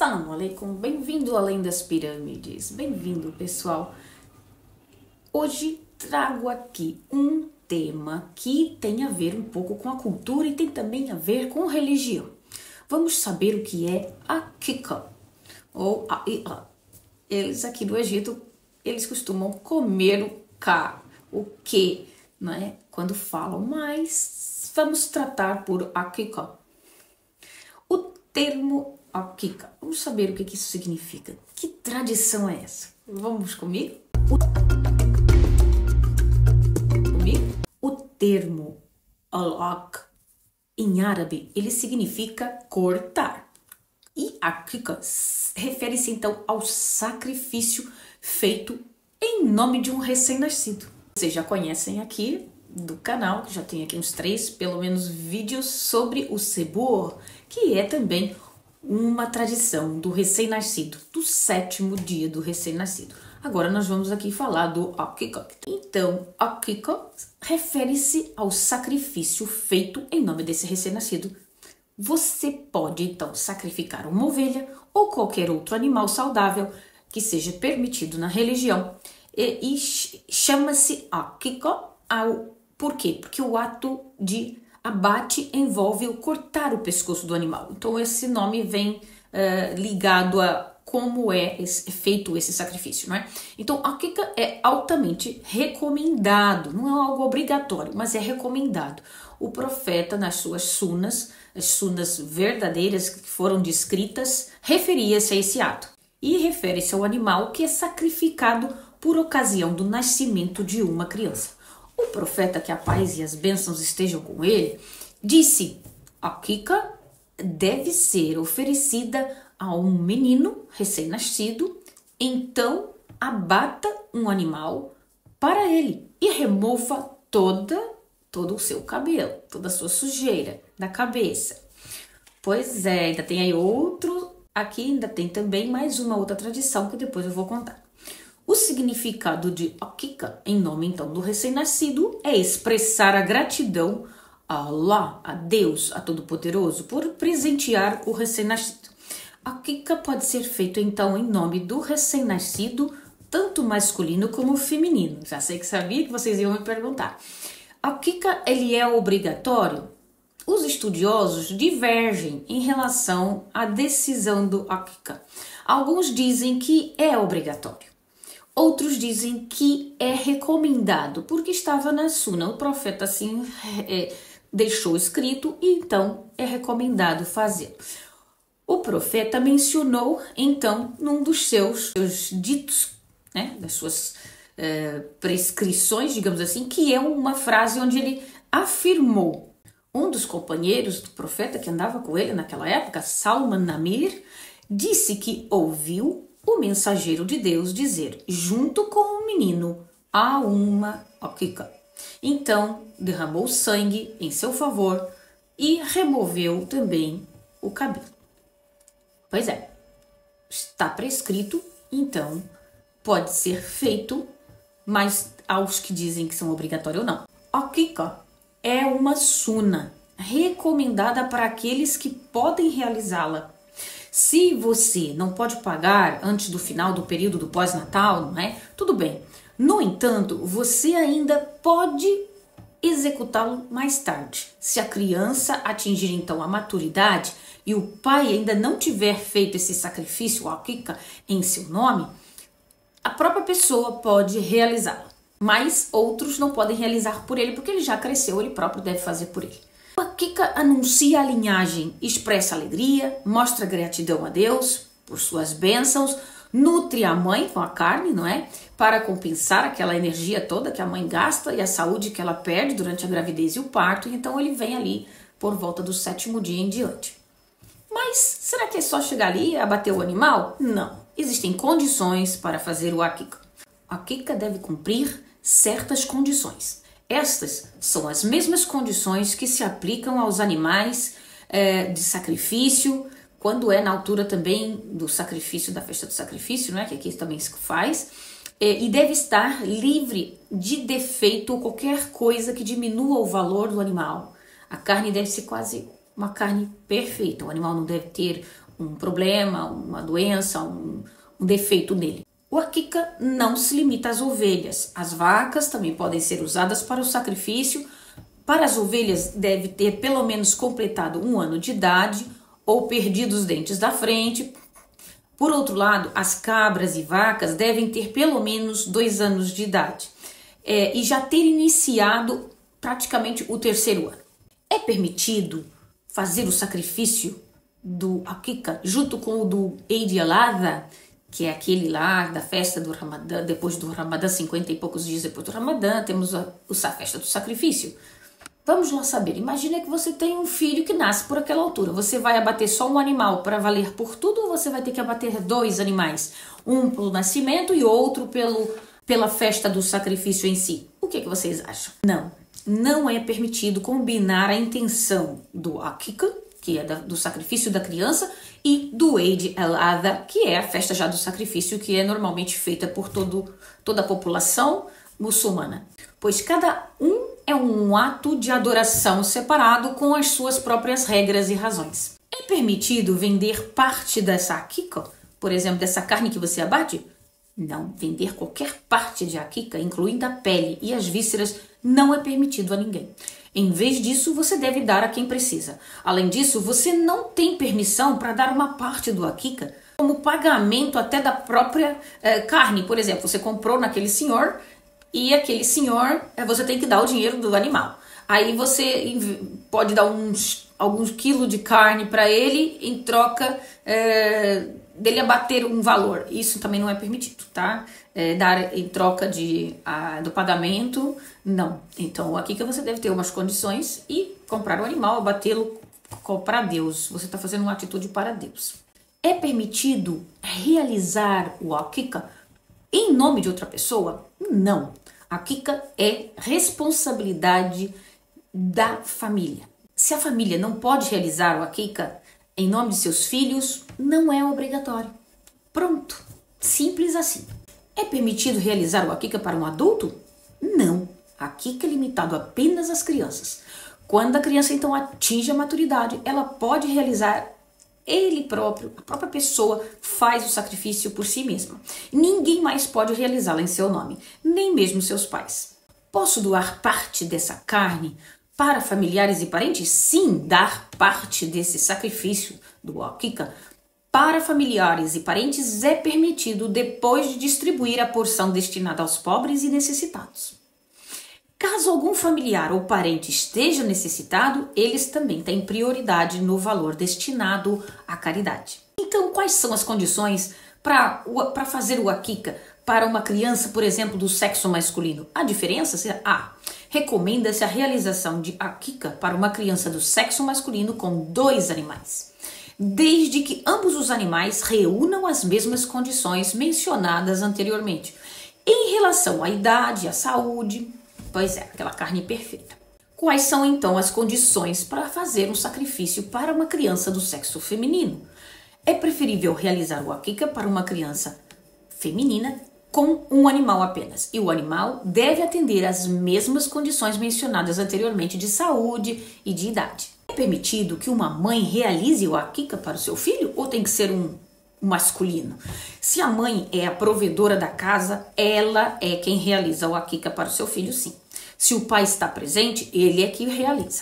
Assalamu alaikum, bem-vindo além das pirâmides, bem-vindo pessoal. Hoje trago aqui um tema que tem a ver um pouco com a cultura e tem também a ver com religião. Vamos saber o que é Akika ou Aia. Eles aqui do Egito, eles costumam comer o K, o que, não é? Quando falam, mas vamos tratar por Akika. O termo Akika, vamos saber o que isso significa. Que tradição é essa? Vamos comigo? O termo al-ak em árabe, ele significa cortar. E Akika refere-se então ao sacrifício feito em nome de um recém-nascido. Vocês já conhecem aqui do canal, que já tem aqui uns 3, pelo menos, vídeos sobre o Sebur, que é também uma tradição do recém-nascido, do 7º dia do recém-nascido. Agora nós vamos aqui falar do Akika. Então, Akika refere-se ao sacrifício feito em nome desse recém-nascido. Você pode, então, sacrificar uma ovelha ou qualquer outro animal saudável que seja permitido na religião. E chama-se Akika por quê? Porque o ato de abate envolve o cortar o pescoço do animal. Então, esse nome vem ligado a como é feito esse sacrifício, não é? Então, Akika é altamente recomendado, não é algo obrigatório, mas é recomendado. O profeta, nas suas sunas, as sunas verdadeiras que foram descritas, referia-se a esse ato. E refere-se ao animal que é sacrificado por ocasião do nascimento de uma criança. O profeta, que a paz e as bênçãos estejam com ele, disse: Akika deve ser oferecida a um menino recém-nascido, então abata um animal para ele e remova todo o seu cabelo, toda a sua sujeira da cabeça. Pois é, ainda tem aí outro, aqui ainda tem também mais uma outra tradição que depois eu vou contar. O significado de Akika, em nome então do recém-nascido, é expressar a gratidão a Allah, a Deus, a Todo-Poderoso, por presentear o recém-nascido. Akika pode ser feito então em nome do recém-nascido, tanto masculino como feminino. Já sei que sabia que vocês iam me perguntar. Akika, ele é obrigatório? Os estudiosos divergem em relação à decisão do Akika. Alguns dizem que é obrigatório. Outros dizem que é recomendado, porque estava na Suna. O profeta assim deixou escrito e então é recomendado fazer. O profeta mencionou então num dos seus ditos, né, das suas prescrições, digamos assim, que é uma frase onde ele afirmou. Um dos companheiros do profeta que andava com ele naquela época, Salman Namir, disse que ouviu o mensageiro de Deus dizer, junto com o menino, há uma Akika. Então, derramou sangue em seu favor e removeu também o cabelo. Pois é, está prescrito, então pode ser feito, mas aos que dizem que são obrigatórios ou não. Akika é uma suna recomendada para aqueles que podem realizá-la. Se você não pode pagar antes do final do período do pós-natal, não é? Tudo bem. No entanto, você ainda pode executá-lo mais tarde. Se a criança atingir então a maturidade e o pai ainda não tiver feito esse sacrifício, o Akika, em seu nome, a própria pessoa pode realizá-lo. Mas outros não podem realizar por ele, porque ele já cresceu, ele próprio deve fazer por ele. O Akika anuncia a linhagem, expressa alegria, mostra gratidão a Deus por suas bênçãos, nutre a mãe com a carne, não é? Para compensar aquela energia toda que a mãe gasta e a saúde que ela perde durante a gravidez e o parto. Então ele vem ali por volta do 7º dia em diante. Mas será que é só chegar ali e abater o animal? Não. Existem condições para fazer o Akika. O Akika deve cumprir certas condições. Estas são as mesmas condições que se aplicam aos animais de sacrifício, quando é na altura também do sacrifício, da festa do sacrifício, né, que aqui também se faz, e deve estar livre de defeito ou qualquer coisa que diminua o valor do animal. A carne deve ser quase uma carne perfeita, o animal não deve ter um problema, uma doença, um defeito nele. O Akika não se limita às ovelhas. As vacas também podem ser usadas para o sacrifício. Para as ovelhas, deve ter pelo menos completado 1 ano de idade ou perdido os dentes da frente. Por outro lado, as cabras e vacas devem ter pelo menos 2 anos de idade e já ter iniciado praticamente o 3º ano. É permitido fazer o sacrifício do Akika junto com o do Eid al-Adha, que é aquele lá da festa do Ramadã, depois do Ramadã, 50 e poucos dias depois do Ramadã, temos a festa do sacrifício. Vamos lá saber, imagina que você tem um filho que nasce por aquela altura, você vai abater só um animal para valer por tudo ou você vai ter que abater 2 animais? Um pelo nascimento e outro pela festa do sacrifício em si. O que vocês acham? Não é permitido combinar a intenção do Akika, que é do sacrifício da criança, e do Eid al-Adha, que é a festa já do sacrifício, que é normalmente feita por toda a população muçulmana. Pois cada um é um ato de adoração separado com as suas próprias regras e razões. É permitido vender parte dessa Akika, por exemplo, dessa carne que você abate? Não, vender qualquer parte de Akika, incluindo a pele e as vísceras, não é permitido a ninguém. Em vez disso, você deve dar a quem precisa. Além disso, você não tem permissão para dar uma parte do Akika como pagamento até da própria carne. Por exemplo, você comprou naquele senhor e aquele senhor, você tem que dar o dinheiro do animal. Aí você pode dar alguns quilos de carne para ele em troca dele abater um valor. Isso também não é permitido, tá? Dar em troca do pagamento, não. Então, aqui que você deve ter umas condições e comprar o animal, abatê-lo para Deus. Você está fazendo uma atitude para Deus. É permitido realizar o Akika em nome de outra pessoa? Não. Akika é responsabilidade da família. Se a família não pode realizar o Akika em nome de seus filhos, não é obrigatório. Pronto. Simples assim. É permitido realizar o Akika para um adulto? Não. Akika é limitado apenas às crianças. Quando a criança então atinge a maturidade, ela pode realizar ele próprio, a própria pessoa faz o sacrifício por si mesma. Ninguém mais pode realizá-la em seu nome, nem mesmo seus pais. Posso doar parte dessa carne para familiares e parentes? Sim, dar parte desse sacrifício do Akika para familiares e parentes é permitido depois de distribuir a porção destinada aos pobres e necessitados. Caso algum familiar ou parente esteja necessitado, eles também têm prioridade no valor destinado à caridade. Então, quais são as condições para fazer o Akika para uma criança, por exemplo, do sexo masculino? A diferença é recomenda-se a realização de Akika para uma criança do sexo masculino com 2 animais, desde que ambos os animais reúnam as mesmas condições mencionadas anteriormente, em relação à idade, à saúde. Pois é, aquela carne perfeita. Quais são então as condições para fazer um sacrifício para uma criança do sexo feminino? É preferível realizar o Akika para uma criança feminina com um animal apenas. E o animal deve atender às mesmas condições mencionadas anteriormente de saúde e de idade. É permitido que uma mãe realize o Akika para o seu filho ou tem que ser um masculino? Se a mãe é a provedora da casa, ela é quem realiza o Akika para o seu filho, sim. Se o pai está presente, ele é que realiza.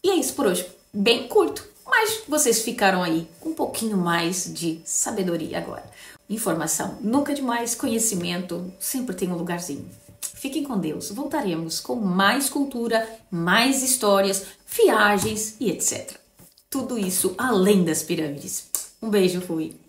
E é isso por hoje. Bem curto, mas vocês ficaram aí com um pouquinho mais de sabedoria agora. Informação nunca é demais, conhecimento sempre tem um lugarzinho. Fiquem com Deus. Voltaremos com mais cultura, mais histórias, viagens e etc. Tudo isso além das pirâmides. Um beijo, fui!